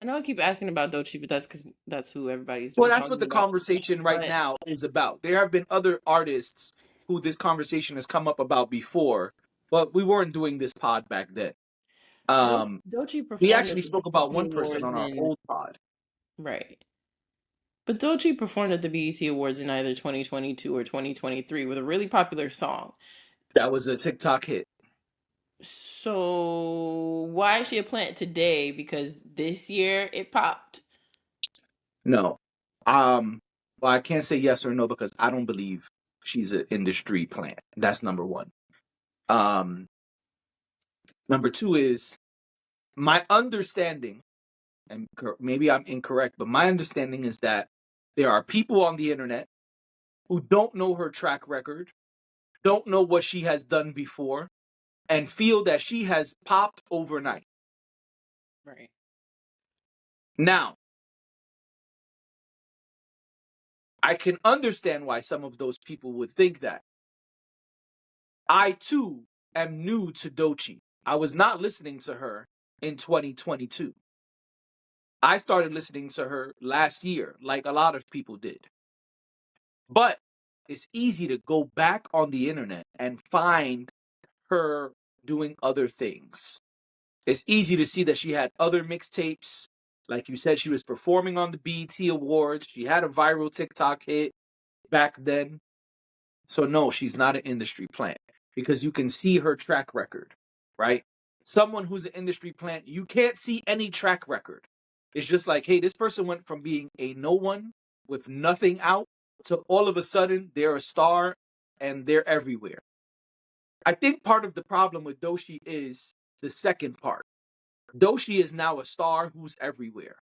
I know I keep asking about Doechii, but that's because that's who everybody's Well, been that's what talking the about. conversation right But now is about. There have been other artists who this conversation has come up about before, but we weren't doing this pod back then. Doechii We performed at actually the spoke about BET one person Awards on our in old pod. right. But Doechii performed at the BET Awards in either 2022 or 2023 with a really popular song. That was a TikTok hit. So why is she a plant today? Because this year it popped. No. Well, I can't say yes or no because I don't believe she's an industry plant. That's number one. Um, Number two is my understanding, and maybe I'm incorrect, but my understanding is that there are people on the internet who don't know her track record, don't know what she has done before, and feel that she has popped overnight. Right. Now, I can understand why some of those people would think that. I too am new to Doechii. I was not listening to her in 2022. I started listening to her last year, like a lot of people did. But it's easy to go back on the internet and find her doing other things. It's easy to see that she had other mixtapes. Like you said, she was performing on the BET Awards. She had a viral TikTok hit back then. So no, she's not an industry plant because you can see her track record, right? Someone who's an industry plant, you can't see any track record. It's just like, hey, this person went from being a no one with nothing out to all of a sudden they're a star and they're everywhere. I think part of the problem with Doechii is the second part. Doechii is now a star who's everywhere.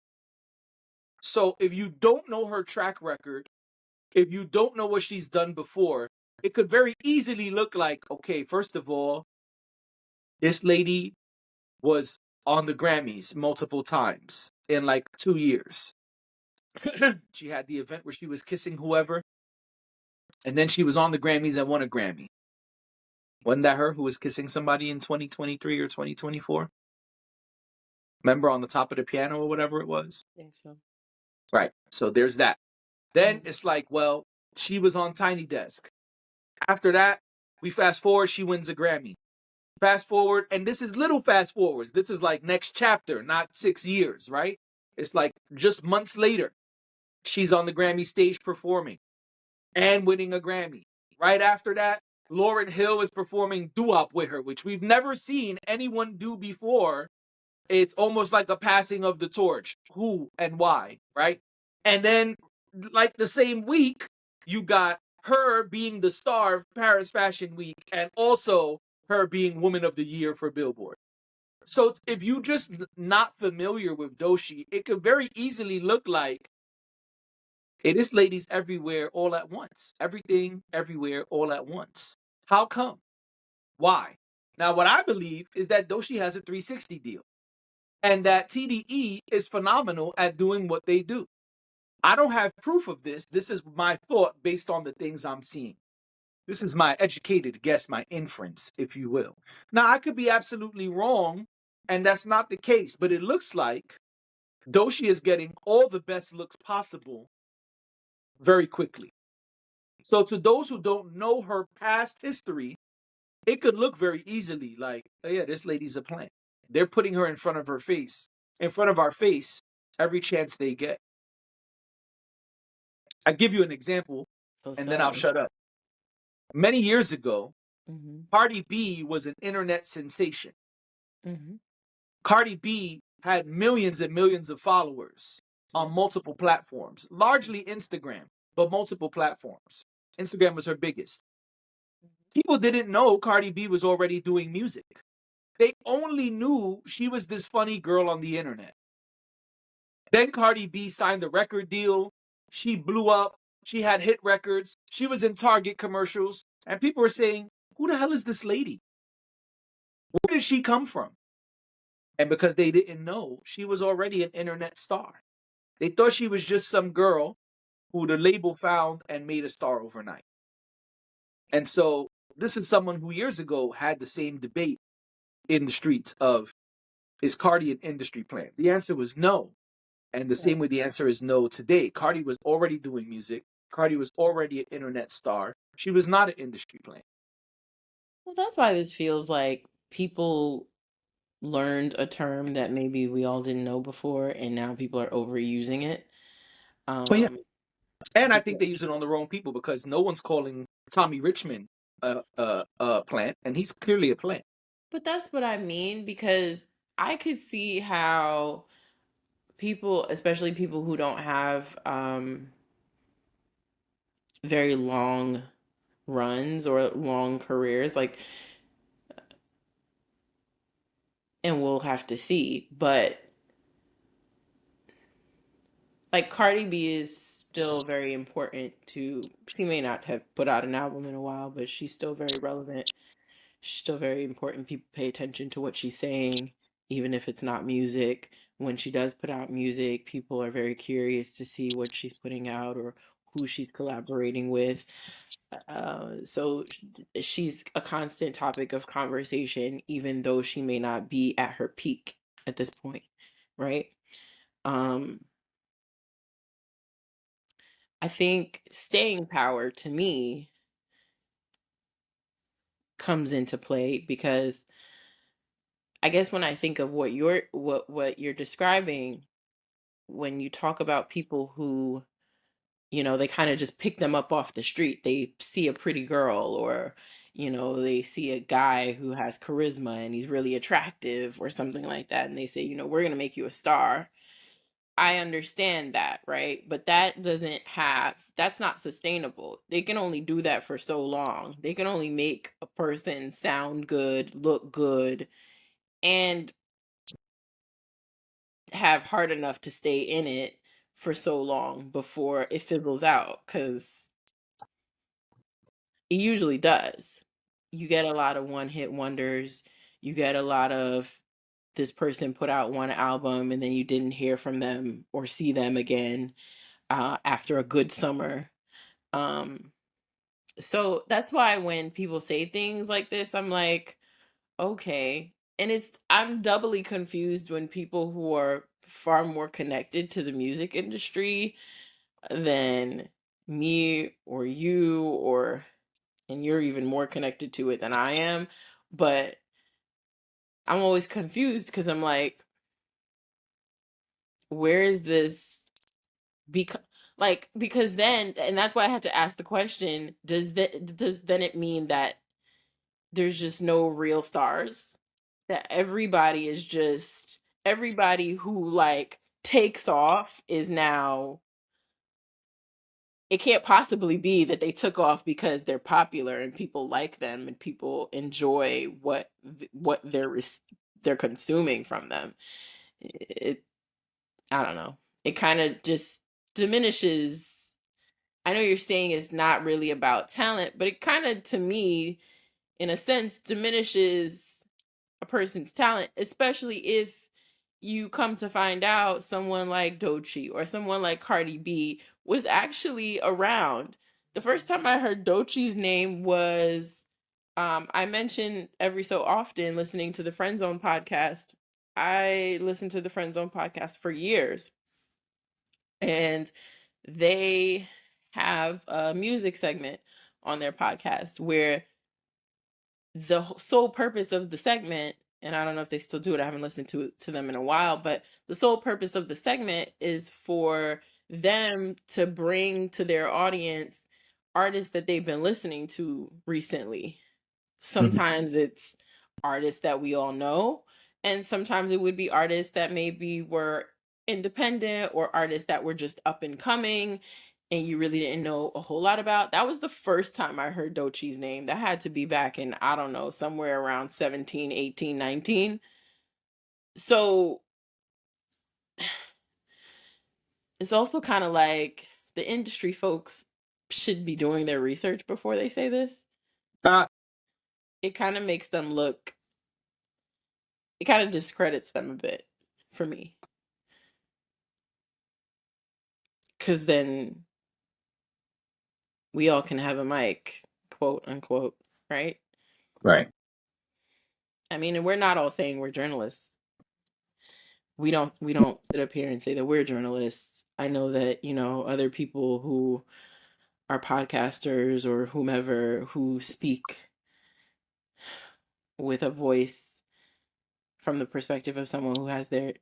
So if you don't know her track record, if you don't know what she's done before, it could very easily look like, okay, first of all, this lady was on the Grammys multiple times in like 2 years. She had the event where she was kissing whoever, and then she was on the Grammys and won a Grammy. Wasn't that her who was kissing somebody in 2023 or 2024? Remember on the top of the piano or whatever it was? I think so. Right. So there's that. Then it's like, well, she was on Tiny Desk. After that, we fast forward, she wins a Grammy. Fast forward, and this is little fast forwards. This is like next chapter, not 6 years, right? It's like just months later, she's on the Grammy stage performing and winning a Grammy. Right after that, Lauryn Hill is performing doo-wop with her, which we've never seen anyone do before. It's almost like a passing of the torch. Who and why, right? And then, like the same week, you got her being the star of Paris Fashion Week and also her being Woman of the Year for Billboard. So if you just not familiar with Doechii, it could very easily look like, hey, this lady's everywhere all at once. Everything, everywhere, all at once. How come? Why? Now, what I believe is that Doechii has a 360 deal and that TDE is phenomenal at doing what they do. I don't have proof of this. This is my thought based on the things I'm seeing. This is my educated guess, my inference, if you will. Now, I could be absolutely wrong, and that's not the case, but it looks like Doechii is getting all the best looks possible very quickly. So to those who don't know her past history, it could look very easily like, oh yeah, this lady's a plant. They're putting her in front of our face, every chance they get. I give you an example, So and then I'll sad. shut up. Many years ago, Mm-hmm. Cardi B was an internet sensation. Mm-hmm. Cardi B had millions and millions of followers on multiple platforms, largely Instagram, but multiple platforms. Instagram was her biggest. People didn't know Cardi B was already doing music. They only knew she was this funny girl on the internet. Then Cardi B signed the record deal. She blew up. She had hit records. She was in Target commercials. And people were saying, who the hell is this lady? Where did she come from? And because they didn't know, she was already an internet star. They thought she was just some girl who the label found and made a star overnight. And so this is someone who years ago had the same debate in the streets of, is Cardi an industry plant? The answer was no. And the same way the answer is no today. Cardi was already doing music. Cardi was already an internet star. She was not an industry plant. Well, that's why this feels like people learned a term that maybe we all didn't know before, and now people are overusing it. But yeah. Um, And I think because, they use it on the wrong people because no one's calling Tommy Richmond a plant, and he's clearly a plant. but that's what I mean, because I could see how people, especially people who don't have very long runs or long careers, like, and we'll have to see, but like Cardi B is still very important to, she may not have put out an album in a while, but she's still very relevant. She's still very important. People pay attention to what she's saying, even if it's not music. When she does put out music, people are very curious to see what she's putting out or who she's collaborating with. So she's a constant topic of conversation, even though she may not be at her peak at this point, right? Um, I think staying power to me comes into play because I guess when I think of what you're describing, when you talk about people who, they kind of just pick them up off the street. They see a pretty girl, or they see a guy who has charisma and he's really attractive or something like that, and they say, we're going to make you a star. I understand that, right? But that's not sustainable. They can only do that for so long. They can only make a person sound good, look good, and have heart enough to stay in it for so long before it fizzles out, because it usually does. You get a lot of one hit wonders. You get a lot of, this person put out one album and then you didn't hear from them or see them again after a good summer. Um, so that's why when people say things like this, I'm like, okay. And I'm doubly confused when people who are far more connected to the music industry than me or you, and you're even more connected to it than I am. But I'm always confused because I'm like, where is this? Because, because then, and that's why I had to ask the question, does then it mean that there's just no real stars? That everybody who takes off is now, it can't possibly be that they took off because they're popular and people like them and people enjoy what they're consuming from them. It I don't know. It kind of just diminishes. I know you're saying it's not really about talent, but it kind of, to me, in a sense, diminishes a person's talent, especially if you come to find out someone like Doechii or someone like Cardi B was actually around. The first time I heard Doechii's name was, I mentioned every so often listening to the Friend Zone podcast. I listened to the Friend Zone podcast for years, and they have a music segment on their podcast where the sole purpose of the segment, and I don't know if they still do it, I haven't listened to them in a while, but the sole purpose of the segment is for them to bring to their audience artists that they've been listening to recently. Mhm. Sometimes it's artists that we all know, and sometimes it would be artists that maybe were independent or artists that were just up and coming and you really didn't know a whole lot about. That was the first time I heard Doechii's name. That had to be back in, I don't know, somewhere around 17, 18, 19. So it's also kind of like the industry folks should be doing their research before they say this. Uh, It kind of makes them look, it kind of discredits them a bit for me. Because then we all can have a mic, quote unquote, right? right. I mean, and we're not all saying we're journalists. we don't sit up here and say that we're journalists. I know that, other people who are podcasters or whomever who speak with a voice from the perspective of someone who has their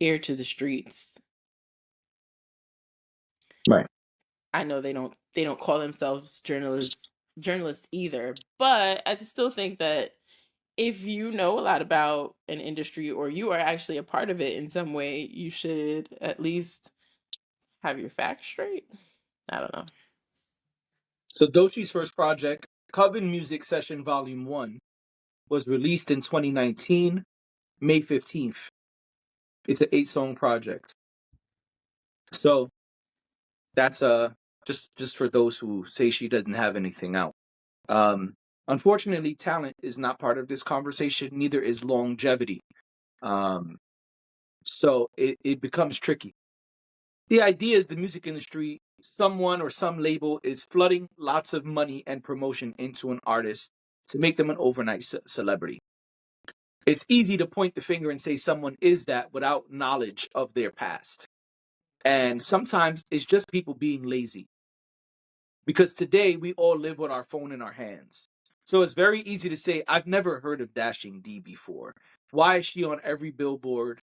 ear to the streets. Right. I know they don't call themselves journalists either, but I still think that if you know a lot about an industry or you are actually a part of it in some way, you should at least have your facts straight. I don't know. So Doechii's first project, Coven Music Session Volume 1, was released in 2019, May 15th. It's an 8-song project. So that's just for those who say she doesn't have anything out. Um, Unfortunately, talent is not part of this conversation. Neither is longevity. Um, so it becomes tricky. The idea is the music industry, someone or some label is flooding lots of money and promotion into an artist to make them an overnight celebrity. It's easy to point the finger and say someone is that without knowledge of their past. And sometimes it's just people being lazy. Because today we all live with our phone in our hands. So it's very easy to say, I've never heard of Dashing D before. Why is she on every billboard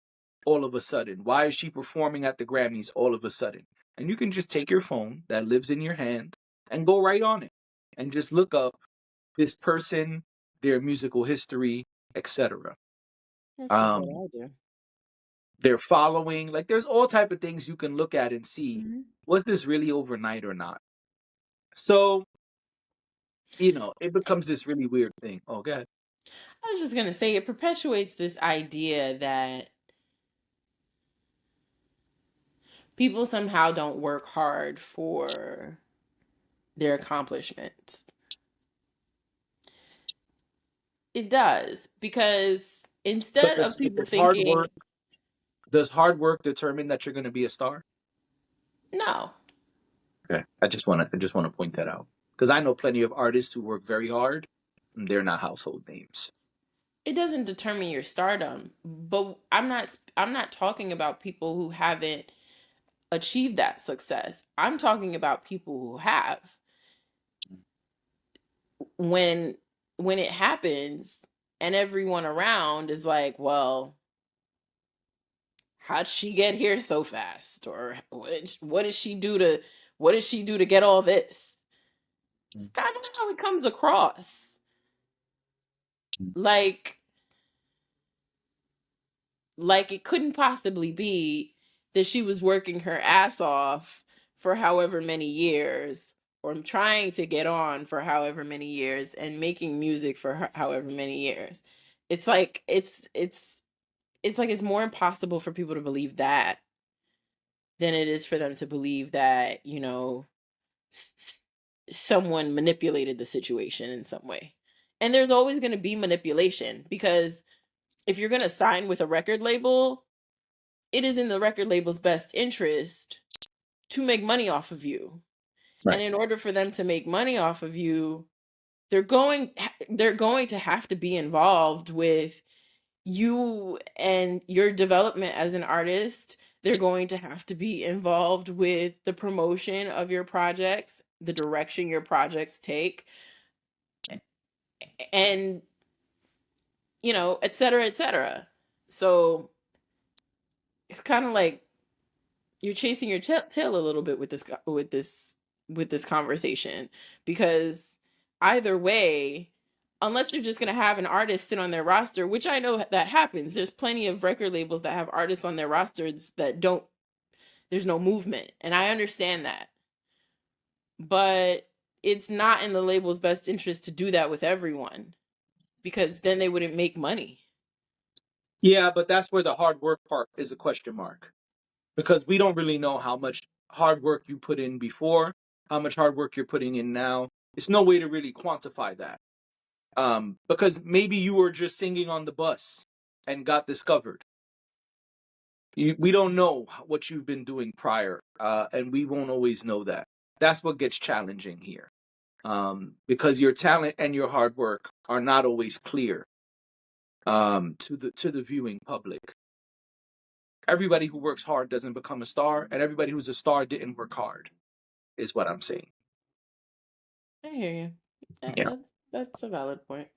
all of a sudden? Why is she performing at the Grammys all of a sudden? And you can just take your phone that lives in your hand and go right on it and just look up this person, their musical history, etc. That's just what Um, I do. their following, like there's all type of things you can look at and see, Mhm. was this really overnight or not? So it becomes this really weird thing. Oh, go ahead. I was just going to say it perpetuates this idea that people somehow don't work hard for their accomplishments. It does, because So instead of does, people does hard thinking, work does hard work determine that you're going to be a star? no, Okay, I just want to point that out because I know plenty of artists who work very hard, and they're not household names. it doesn't determine your stardom. But I'm not talking about people who haven't achieved that success. I'm talking about people who have. When when it happens and everyone around is like, well, how'd she get here so fast? Or what did she do to get all this? It's kind of how it comes across. Like it couldn't possibly be that she was working her ass off for however many years, or trying to get on for however many years, and making music for however many years. It's like it's more impossible for people to believe that than it is for them to believe that, s- s- someone manipulated the situation in some way. And there's always going to be manipulation, because if you're going to sign with a record label, it is in the record label's best interest to make money off of you. And Right. in order for them to make money off of you, they're going to have to be involved with you and your development as an artist. They're going to have to be involved with the promotion of your projects, the direction your projects take, and et cetera, et cetera. So it's kind of like you're chasing your tail a little bit with this conversation, because either way, unless they're just going to have an artist sit on their roster, which I know that happens. There's plenty of record labels that have artists on their rosters that don't there's no movement, and I understand that. But it's not in the label's best interest to do that with everyone, because then they wouldn't make money. Yeah, but that's where the hard work part is a question mark because we don't really know how much hard work you put in before, how much hard work you're putting in now. It's no way to really quantify that. Because maybe you were just singing on the bus and got discovered. We don't know what you've been doing prior, and we won't always know that. That's what gets challenging here, because your talent and your hard work are not always clear to the viewing public. everybody who works hard doesn't become a star, and everybody who's a star didn't work hard, is what I'm saying. I hear you. Yeah. That's a valid point.